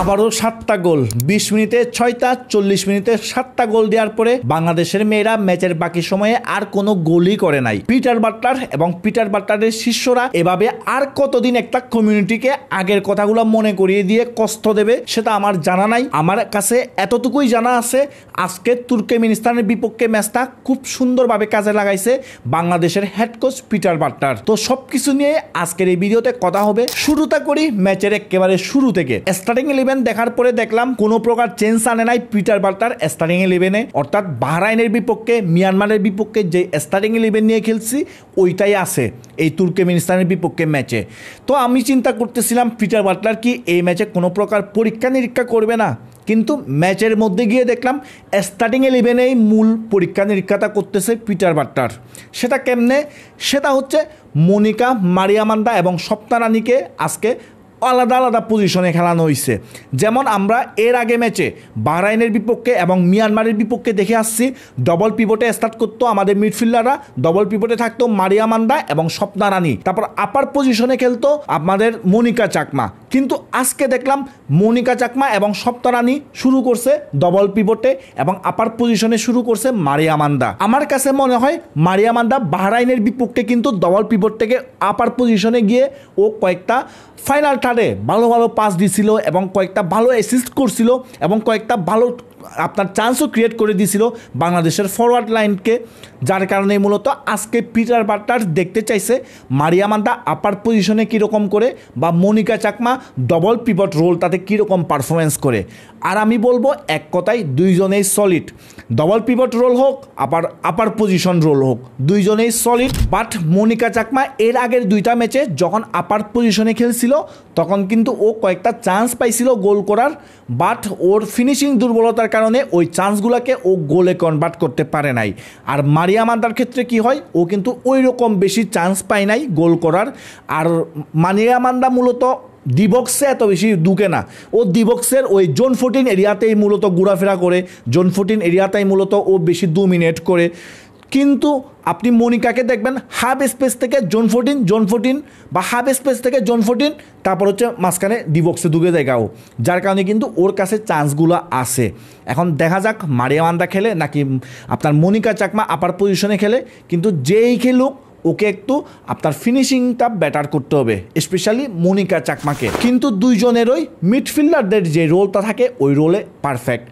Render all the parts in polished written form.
আবারও 7টা গোল 20 মিনিটে 6টা 40 মিনিটে 7টা গোল দেওয়ার পরে বাংলাদেশের মেয়েরা ম্যাচের বাকি সময়ে আর কোনো গোলই করে নাই। পিটার বাটলার এবং পিটার বাটলারের শিষ্যরা এভাবে আর কতদিন একটা কমিউনিটিকে আগের কথাগুলো মনে করিয়ে দিয়ে কষ্ট দেবে সেটা আমার জানা নাই। আমার কাছে এতটুকুই জানা আছে, আজকে তুর্কমেনিস্তানের বিপক্ষে ম্যাচটা খুব সুন্দরভাবে কাজে লাগাইছে বাংলাদেশের হেড কোচ পিটার বাটলার। তো সবকিছু নিয়ে আজকের এই ভিডিওতে কথা হবে। শুরুটা করি ম্যাচের একেবারে শুরু থেকে। স্টার্টিং 11 দেখার পরে দেখলাম কোনো প্রকার চেঞ্জ আনে নাই পিটার বাটলার স্টার্টিং 11-এ, অর্থাৎ বাহরাইনের বিপক্ষে মিয়ানমারের বিপক্ষে যে স্টার্টিং 11 নিয়ে খেলছি ওইটাই আছে এই তুর্কমেনিস্তানের বিপক্ষে ম্যাচে। তো আমি চিন্তা করতেছিলাম পিটার বাটলার কি এই ম্যাচে কোনো প্রকার পরীক্ষা নিরীক্ষা করবে না, কিন্তু ম্যাচের মধ্যে গিয়ে দেখলাম স্টার্টিং 11-এই মূল পরীক্ষা নিরীক্ষাটা করতেছে পিটার বাটলার। সেটা কেমনে? সেটা হচ্ছে মনিকা, মারিয়ামান্দা এবং স্বপ্না রানীকে আজকে আলাদা আলাদা পজিশনে খেলানো হয়েছে। যেমন আমরা এর আগে ম্যাচে বাহরাইনের বিপক্ষে এবং মিয়ানমারের বিপক্ষে দেখে আসছি ডবল পিভটে স্টার্ট করতো আমাদের মিডফিল্ডাররা, ডবল পিভটে থাকতো মারিয়ামান্দা এবং স্বপ্না রানী, তারপর আপার পজিশনে খেলতো আমাদের মনিকা চাকমা। কিন্তু আজকে দেখলাম মনিকা চাকমা এবং স্বপ্না রানী শুরু করছে ডবল পিভটে এবং আপার পজিশনে শুরু করছে মারিয়ামান্দা। আমার কাছে মনে হয় মারিয়ামান্দা বাহরাইনের বিপক্ষে কিন্তু ডবল পিভট থেকে আপার পজিশনে গিয়ে ও কয়েকটা ফাইনাল থার্ডে ভালো ভালো পাস দিছিল এবং কয়েকটা ভালো অ্যাসিস্ট করছিল এবং কয়েকটা ভালো আপনার চান্সও ক্রিয়েট করে দিয়েছিল বাংলাদেশের ফরওয়ার্ড লাইনকে, যার কারণে মূলত আজকে পিটার বাটলার দেখতে চাইছে মারিয়ামান্দা আপার পজিশনে কীরকম করে বা মনিকা চাকমা ডবল পিভট রোলটাতে কীরকম পারফরমেন্স করে। আর আমি বলবো এক কথায় দুইজনেই সলিড, ডবল পিভট রোল হোক আপার পজিশন রোল হোক দুইজনেই সলিড। বাট মনিকা চাকমা এর আগের দুইটা ম্যাচে যখন আপার পজিশনে খেলছিল তখন কিন্তু ও কয়েকটা চান্স পাইছিল গোল করার, বাট ওর ফিনিশিং দুর্বলতার কারণে ওই চান্সগুলোকে ও গোলে কনভার্ট করতে পারে নাই। আর মারিয়ামান্দার ক্ষেত্রে কি হয়, ও কিন্তু ওই রকম বেশি চান্স পায় নাই গোল করার। আর মারিয়ামান্দা মূলত ডিবক্সে এত বেশি ঢুকে না, ও ডিবক্সের ওই জোন 14 এরিয়াতেই মূলত ঘোরাফেরা করে, জোন 14 এরিয়াতেই মূলত ও বেশি ডোমিনেট করে। কিন্তু আপনি মনিকাকে দেখবেন হাফ স্পেস থেকে জোন 14 বা হাফ স্পেস থেকে জোন 14, তারপর হচ্ছে মাঝখানে ডিবক্সে ঢুকে জায়গাও, যার কারণে কিন্তু ওর কাছে চান্সগুলো আসে। এখন দেখা যাক মারিয়ামান্দা খেলে নাকি আপনার মনিকা চাকমা আপার পজিশনে খেলে, কিন্তু যেই খেলুক ওকে একটু আপনার ফিনিশিংটা বেটার করতে হবে, স্পেশালি মনিকা চাকমাকে। কিন্তু দুইজনেরই মিডফিল্ডারদের যে রোলটা থাকে ওই রোলে পারফেক্ট।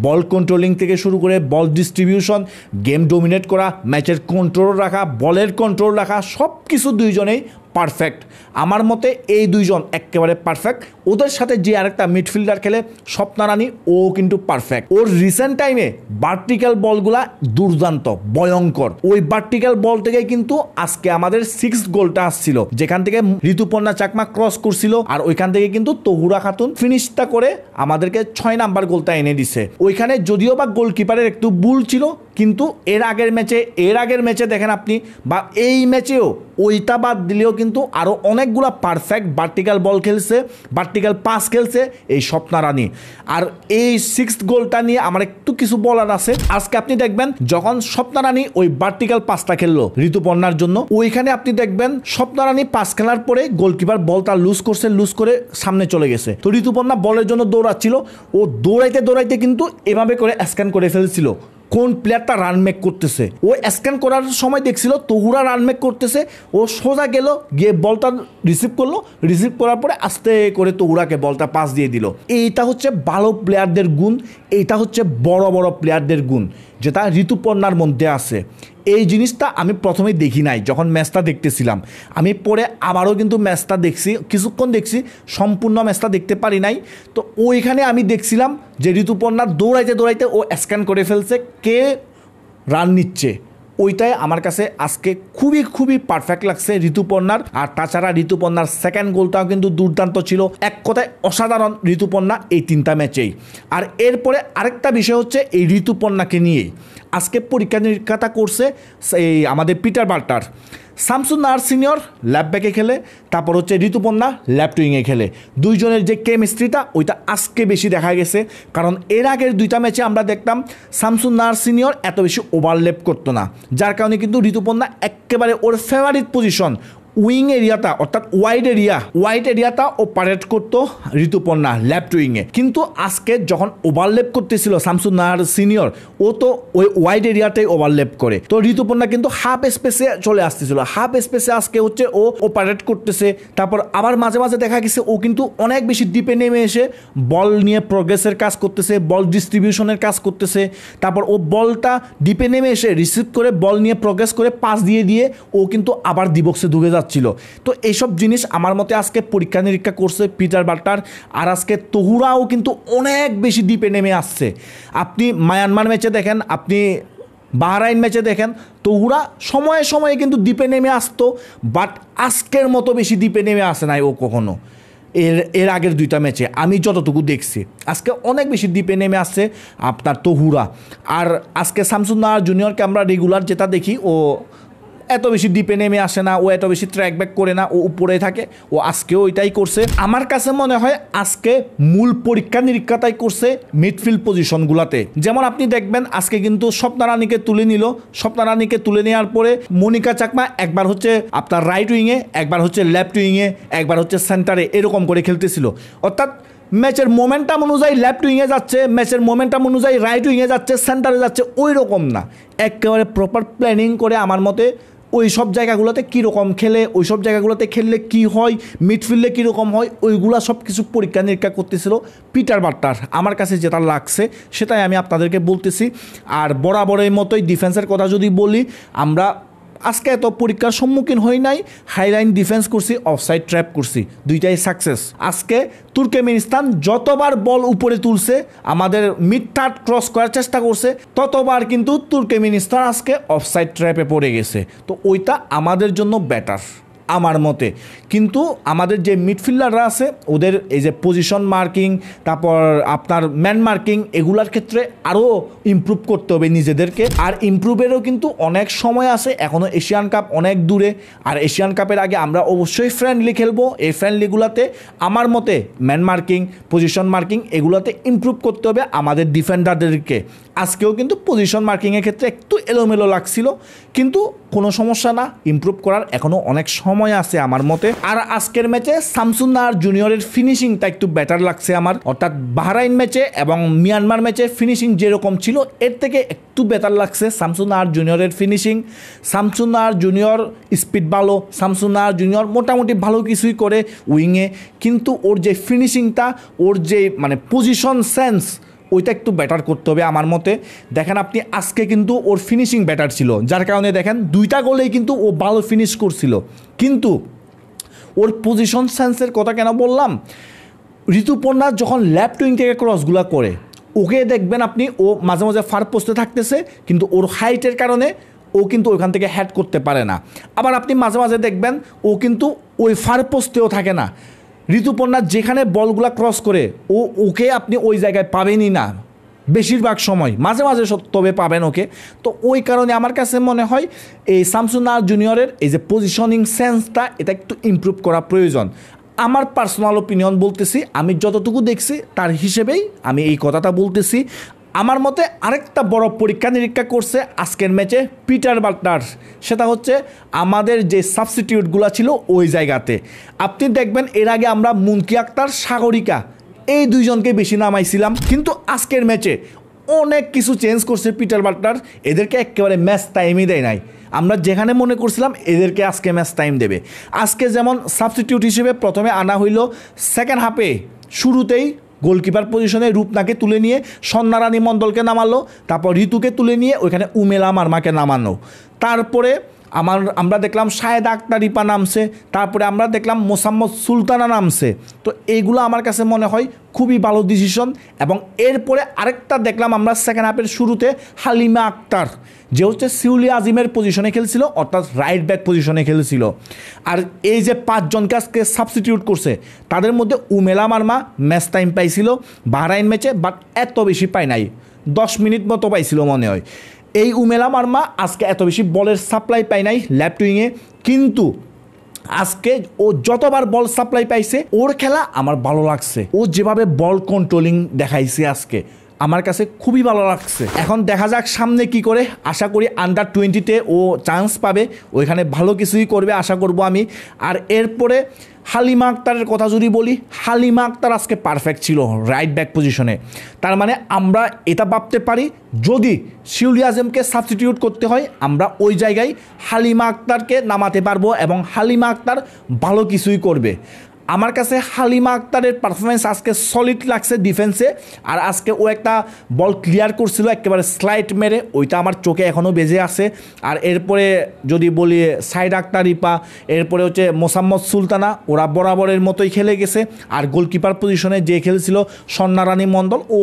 বল কন্ট্রোলিং থেকে শুরু করে বল ডিস্ট্রিবিউশন, গেম ডোমিনেট করা, ম্যাচের কন্ট্রোল রাখা, বলের কন্ট্রোল রাখা, সব কিছু দুইজনেই পারফেক্ট। আমার মতে এই দুইজন একেবারে পারফেক্ট। ওদের সাথে যে আরেকটা মিডফিল্ডার খেলে স্বপ্না রানী, ও কিন্তু পারফেক্ট। ওর রিসেন্ট টাইমে ভার্টিক্যাল বলগুলা দুর্দান্ত ভয়ঙ্কর। ওই ভার্টিক্যাল বল থেকে কিন্তু আজকে আমাদের 6th গোলটা আসছিল, যেখান থেকে ঋতুপর্ণা চাকমা ক্রস করছিল আর ওইখান থেকে কিন্তু তহুরা খাতুন ফিনিশটা করে আমাদেরকে 6 নাম্বার গোলটা এনে দিছে। ওইখানে যদিও বা গোলকিপারের একটু ভুল ছিল, কিন্তু এর আগের ম্যাচে দেখেন আপনি বা এই ম্যাচেও ওইটা বাদ দিলেও কিন্তু আরও অনেকগুলা পারফেক্ট ভার্টিক্যাল বল খেলছে, ভার্টিক্যাল পাস খেলছে এই স্বপ্না রানী। আর এই 6th গোলটা নিয়ে আমার একটু কিছু বলার আছে। আজকে আপনি দেখবেন যখন স্বপ্না রানী ওই ভার্টিক্যাল পাসটা খেললো ঋতুপর্ণার জন্য, ওইখানে আপনি দেখবেন স্বপ্না রানী পাস খেলার পরে গোলকিপার বলটা লুজ করে সামনে চলে গেছে। তো ঋতুপর্ণা বলের জন্য দৌড়াচ্ছিল, ও দৌড়াইতে কিন্তু এভাবে করে স্ক্যান করে ফেলছিল কোন প্লেয়ারটা রান মেক করতেছে। ও স্ক্যান করার সময় দেখছিল তহুরা রান মেক করতেছে, ও সোজা গেল গিয়ে বলটা রিসিভ করার পরে আস্তে করে তহুরাকে বলটা পাস দিয়ে দিল। এইটা হচ্ছে ভালো প্লেয়ারদের গুণ, এইটা হচ্ছে বড় বড় প্লেয়ারদের গুণ যেটা ঋতুপর্ণার মধ্যে আছে। এই জিনিসটা আমি প্রথমে দেখি নাই যখন ম্যাচটা দেখতেছিলাম, আমি পরে আবারও কিন্তু ম্যাচটা দেখছি, কিছুক্ষণ দেখছি, সম্পূর্ণ ম্যাচটা দেখতে পারি নাই। তো ওইখানে আমি দেখছিলাম যে ঋতুপর্ণা দৌড়াইতে ও স্ক্যান করে ফেলছে কে রান নিচ্ছে। ওইটাই আমার কাছে আজকে খুবই পারফেক্ট লাগছে ঋতুপর্ণার। আর তাছাড়া ঋতুপর্ণার সেকেন্ড গোলটাও কিন্তু দুর্দান্ত ছিল, এক কথায় অসাধারণ ঋতুপর্ণা এই 3টা ম্যাচেই। আর এরপরে আরেকটা বিষয় হচ্ছে এই ঋতুপর্ণাকে নিয়েই আজকে পরীক্ষা নিরীক্ষাটা করছে এই আমাদের Peter Butler. Shamsun Nahar senior left ব্যাকে খেলে, তারপর হচ্ছে ঋতুপর্ণা লেফট উইংয়ে খেলে। দুইজনের যে কেমিস্ট্রিটা ওইটা আজকে বেশি দেখা গেছে, কারণ এর আগের দুইটা ম্যাচে আমরা দেখতাম শামসুন নাহার সিনিয়র এত বেশি ওভারল্যাপ করতো না, যার কারণে কিন্তু ঋতুপর্ণা একেবারে ওর ফেভারিট পজিশন উইং এরিয়াটা অর্থাৎ ওয়াইড এরিয়াটা অপারেট করতো ঋতুপর্ণা লেফট উইংয়ে, কিন্তু আজকে যখন ওভারলেপ করতেছিল শামসুন নাহার সিনিয়র, ও তো ওই ওয়াইড এরিয়াটাই ওভারলেপ করে, তো ঋতুপর্ণা কিন্তু হাফ স্পেসে চলে আসতেছিল, হাফ স্পেসে আজকে হচ্ছে ও অপারেট করতেছে। তারপর আবার মাঝে মাঝে দেখা গেছে ও কিন্তু অনেক বেশি ডিপে নেমে এসে বল নিয়ে প্রোগ্রেসের কাজ করতেছে, বল ডিস্ট্রিবিউশনের কাজ করতেছে। তারপর ও বলটা ডিপে নেমে এসে রিসিভ করে বল নিয়ে প্রোগ্রেস করে পাস দিয়ে ও কিন্তু আবার ডিবক্সে ঢুকে যাচ্ছিল। তো এইসব জিনিস আমার মতে আজকে পরীক্ষা নিরীক্ষা করছে পিটার বাটলার। আর আজকে তহুরাও কিন্তু অনেক বেশি ডিপে নেমে আসছে। আপনি মায়ানমার ম্যাচে দেখেন, আপনি বাহরাইন ম্যাচে দেখেন, তহুরা সময়ে সময়ে কিন্তু ডিপে নেমে আসতো, বাট আজকের মতো বেশি ডিপে নেমে আসে নাই ও কখনো। এর আগের দুইটা ম্যাচে আমি যতটুকু দেখছি আজকে অনেক বেশি ডিপে নেমে আসছে আপনার তহুরা। আর আজকে শামসুন নাহার জুনিয়রকে আমরা রেগুলার যেটা দেখি, ও এত বেশি ডিপে নেমে আসে না, ও এত বেশি ট্র্যাক ব্যাক করে না, ও উপরে থাকে। ও আজকেও ওইটাই করছে। আমার কাছে মনে হয় আজকে মূল পরীক্ষা নিরীক্ষাটাই করছে মিডফিল্ড পজিশনগুলোতে। যেমন আপনি দেখবেন আজকে কিন্তু স্বপ্না রানীকে তুলে নিল, স্বপ্না রানীকে তুলে নেওয়ার পরে মনিকা চাকমা একবার হচ্ছে আপনার রাইট উইংয়ে, একবার হচ্ছে লেফট উইংয়ে, একবার হচ্ছে সেন্টারে, এরকম করে খেলতেছিল। অর্থাৎ ম্যাচের মোমেন্টাম অনুযায়ী লেফট উইংয়ে যাচ্ছে, ম্যাচের মোমেন্টাম অনুযায়ী রাইট উইংয়ে যাচ্ছে, সেন্টারে যাচ্ছে, ওই রকম না। একেবারে প্রপার প্ল্যানিং করে আমার মতে ওই সব জায়গাগুলোতে কীরকম খেলে, ওই সব জায়গাগুলোতে খেললে কী হয়, মিডফিল্ডে কীরকম হয়, ওইগুলা সব কিছু পরীক্ষা নিরীক্ষা করতেছিল পিটার বাটলার। আমার কাছে যেটা লাগছে সেটাই আমি আপনাদেরকে বলতেছি। আর বরাবরের মতোই ডিফেন্সের কথা যদি বলি, আমরা আজকে এত পরীক্ষার সম্মুখীন হই নাই। হাইলাইন ডিফেন্স করছি, অফসাইড ট্র্যাপ করছি, দুইটাই সাকসেস। আজকে তুর্কমেনিস্তান যতবার বল উপরে তুলছে, আমাদের মিড থার্ড ক্রস করার চেষ্টা করছে, ততবার কিন্তু তুর্কমেনিস্তান আজকে অফসাইড ট্র্যাপে পড়ে গেছে। তো ওইটা আমাদের জন্য বেটার আমার মতে। কিন্তু আমাদের যে মিডফিল্ডাররা আছে ওদের এই যে পজিশন মার্কিং, তারপর আপনার ম্যান মার্কিং, এগুলার ক্ষেত্রে আরও ইমপ্রুভ করতে হবে নিজেদেরকে। আর ইমপ্রুভেরও কিন্তু অনেক সময় আছে, এখনও এশিয়ান কাপ অনেক দূরে। আর এশিয়ান কাপের আগে আমরা অবশ্যই ফ্রেন্ডলি খেলবো। এই ফ্রেন্ডলিগুলোতে আমার মতে ম্যান মার্কিং, পজিশন মার্কিং, এগুলোতে ইমপ্রুভ করতে হবে আমাদের ডিফেন্ডারদেরকে। আজকেও কিন্তু পজিশন মার্কিংয়ের ক্ষেত্রে একটু এলোমেলো লাগছিল, কিন্তু কোনো সমস্যা না, ইমপ্রুভ করার এখনও অনেক সময় আছে আমার মতে। আর আজকের ম্যাচে শামসুন নাহার জুনিয়রের ফিনিশিংটা একটু বেটার লাগছে আমার, অর্থাৎ বাহরাইন ম্যাচে এবং মিয়ানমার ম্যাচে ফিনিশিং যেরকম ছিল এর থেকে একটু বেটার লাগছে শামসুন নাহার জুনিয়রের ফিনিশিং। শামসুন নাহার জুনিয়র স্পিড ভালো, শামসুন নাহার জুনিয়র মোটামুটি ভালো কিছুই করে উইংয়ে, কিন্তু ওর যে ফিনিশিংটা, ওর যে মানে পজিশন সেন্স, ওইটা একটু বেটার করতে হবে আমার মতে। দেখেন আপনি আজকে কিন্তু ওর ফিনিশিং বেটার ছিল, যার কারণে দেখেন দুইটা গোলেই কিন্তু ও ভালো ফিনিশ করছিল। কিন্তু ওর পজিশন সেন্সের কথা কেন বললাম, ঋতুপর্ণা যখন লেফট উইং থেকে ক্রসগুলো করে, ওকে দেখবেন আপনি ও মাঝে মাঝে ফার পোস্টে থাকতেছে, কিন্তু ওর হাইটের কারণে ও কিন্তু ওইখান থেকে হ্যাড করতে পারে না। আবার আপনি মাঝে মাঝে দেখবেন ও কিন্তু ওই ফার পোস্টেও থাকে না। ঋতুপর্ণা যেখানে বলগুলা ক্রস করে ওকে আপনি ওই জায়গায় পাবেনই না বেশিরভাগ সময়, মাঝে মাঝে তবে পাবেন ওকে। তো ওই কারণে আমার কাছে মনে হয় এই শামসুন নাহার জুনিয়রের এই যে পজিশনিং সেন্সটা, এটা একটু ইমপ্রুভ করা প্রয়োজন। আমার পার্সোনাল ওপিনিয়ন বলতেছি, আমি যতটুকু দেখছি তার হিসেবেই আমি এই কথাটা বলতেছি। আমার মতে আরেকটা বড় পরীক্ষা নিরীক্ষা করছে আজকের ম্যাচে পিটার বাটলার, সেটা হচ্ছে আমাদের যে সাবস্টিটিউটগুলো ছিল ওই জায়গাতে। আপনি দেখবেন এর আগে আমরা মুনকি আক্তার, সাগরিকা, এই দুইজনকে বেশি নামাইছিলাম, কিন্তু আজকের ম্যাচে অনেক কিছু চেঞ্জ করছে পিটার বাটলার। এদেরকে একেবারে ম্যাচ টাইমই দেয় নাই। আমরা যেখানে মনে করছিলাম এদেরকে আজকে ম্যাচ টাইম দেবে, আজকে যেমন সাবস্টিটিউট হিসেবে প্রথমে আনা হইল সেকেন্ড হাফে শুরুতেই গোলকিপার পজিশনে রূপনাকে তুলে নিয়ে সন্ধ্যা রানী মণ্ডলকে নামালো, তারপর ঋতুকে তুলে নিয়ে ওইখানে উমেলা মারমাকে নামানো, তারপরে আমরা দেখলাম শাহেদ আক্তার রিপা নামছে, তারপরে আমরা দেখলাম মোসাম্মদ সুলতানা নামছে। তো এইগুলো আমার কাছে মনে হয় খুবই ভালো ডিসিশন। এবং এরপরে আরেকটা দেখলাম আমরা সেকেন্ড হাফের শুরুতে হালিমা আক্তার, যে হচ্ছে সিউলি আজিমের পজিশনে খেলছিল, অর্থাৎ রাইট ব্যাক পজিশনে খেলছিল। আর এই যে পাঁচজনকে আজকে সাবস্টিটিউট করছে, তাদের মধ্যে উমেলা মারমা ম্যাচ টাইম পাইছিল বাহরাইন ম্যাচে, বাট এত বেশি পায় নাই, 10 মিনিট মতো পাইছিল মনে হয়। এই উমেলা মারমা আজকে এত বেশি বলের সাপ্লাই পায় নাই লেফট উইংয়ে, কিন্তু আজকে ও যতবার বল সাপ্লাই পাইছে ওর খেলা আমার ভালো লাগছে। ও যেভাবে বল কন্ট্রোলিং দেখাইছে আজকে আমার কাছে খুবই ভালো লাগছে। এখন দেখা যাক সামনে কি করে, আশা করি আন্ডার 20-তে ও চান্স পাবে, ওইখানে ভালো কিছুই করবে আশা করব আমি। আর এরপরে হালিমা আক্তারের কথা যদি বলি, হালিমা আক্তার আজকে পারফেক্ট ছিল রাইট ব্যাক পজিশনে। তার মানে আমরা এটা ভাবতে পারি যদি শিউলি আজমকে সাবস্টিটিউট করতে হয় আমরা ওই জায়গায় হালিমা আক্তারকে নামাতে পারবো এবং হালিমা আক্তার ভালো কিছুই করবে। আমার কাছে হালিমা আক্তারের পারফরমেন্স আজকে সলিড লাগছে ডিফেন্সে। আর আজকে ও একটা বল ক্লিয়ার করছিল একেবারে স্লাইড মেরে, ওইটা আমার চোখে এখনও বেজে আছে। আর এরপরে যদি বলি সাইড আক্তার রিপা, এরপরে হচ্ছে মোসাম্মদ সুলতানা, ওরা বরাবরের মতোই খেলে গেছে। আর গোলকিপার পজিশনে যে খেলছিল স্বর্ণা রানী মণ্ডল, ও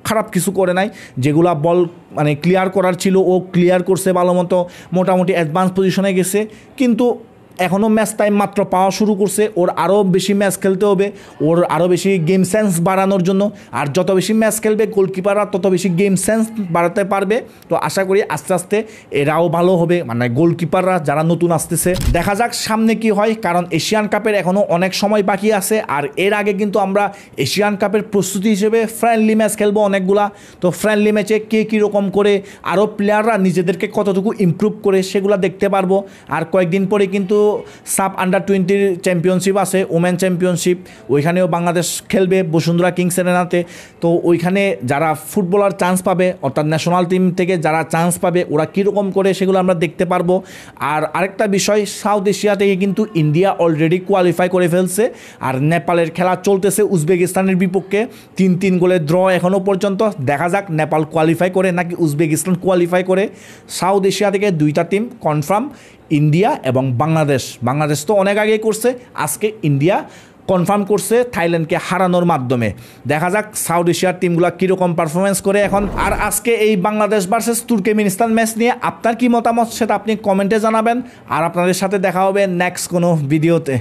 খারাপ কিছু করে নাই, যেগুলা বল মানে ক্লিয়ার করার ছিল ও ক্লিয়ার করছে ভালো মতো, মোটামুটি অ্যাডভান্স পজিশনে গেছে। কিন্তু এখনও ম্যাচ টাইম মাত্র পাওয়া শুরু করছে, ওর আরও বেশি ম্যাচ খেলতে হবে, ওর আরও বেশি গেম সেন্স বাড়ানোর জন্য। আর যত বেশি ম্যাচ খেলবে গোলকিপাররা তত বেশি গেম সেন্স বাড়াতে পারবে। তো আশা করি আস্তে আস্তে এরাও ভালো হবে, মানে গোলকিপাররা যারা নতুন আসতেছে। দেখা যাক সামনে কি হয়, কারণ এশিয়ান কাপের এখনও অনেক সময় বাকি আছে। আর এর আগে কিন্তু আমরা এশিয়ান কাপের প্রস্তুতি হিসেবে ফ্রেন্ডলি ম্যাচ খেলবো অনেকগুলা। তো ফ্রেন্ডলি ম্যাচে কে কীরকম করে আরও প্লেয়াররা নিজেদেরকে কতটুকু ইমপ্রুভ করে সেগুলো দেখতে পারবো। আর কয়েকদিন পরে কিন্তু সাব আন্ডার 20 চ্যাম্পিয়নশিপ আছে, ওমেন চ্যাম্পিয়নশিপ, ওইখানেও বাংলাদেশ খেলবে বসুন্ধরা কিংস এরেনাতে। তো ওইখানে যারা ফুটবলার চান্স পাবে, অর্থাৎ ন্যাশনাল টিম থেকে যারা চান্স পাবে ওরা কীরকম করে সেগুলো আমরা দেখতে পারবো। আর আরেকটা বিষয়, সাউথ এশিয়া থেকে কিন্তু ইন্ডিয়া অলরেডি কোয়ালিফাই করে ফেলছে। আর নেপালের খেলা চলতেছে উজবেকিস্তানের বিপক্ষে, 3-3 গোলের ড্র এখনও পর্যন্ত। দেখা যাক নেপাল কোয়ালিফাই করে নাকি উজবেকিস্তান কোয়ালিফাই করে। সাউথ এশিয়া থেকে 2টা টিম কনফার্ম, ইন্ডিয়া এবং বাংলাদেশ। বাংলাদেশ তো অনেক আগেই করছে, আজকে ইন্ডিয়া কনফার্ম করছে থাইল্যান্ডকে হারানোর মাধ্যমে। দেখা যাক সাউথ এশিয়ার টিমগুলো কীরকম পারফরমেন্স করে এখন। আর আজকে এই বাংলাদেশ ভার্সেস তুর্কমেনিস্তান ম্যাচ নিয়ে আপনার কি মতামত সেটা আপনি কমেন্টে জানাবেন। আর আপনাদের সাথে দেখা হবে নেক্সট কোনো ভিডিওতে।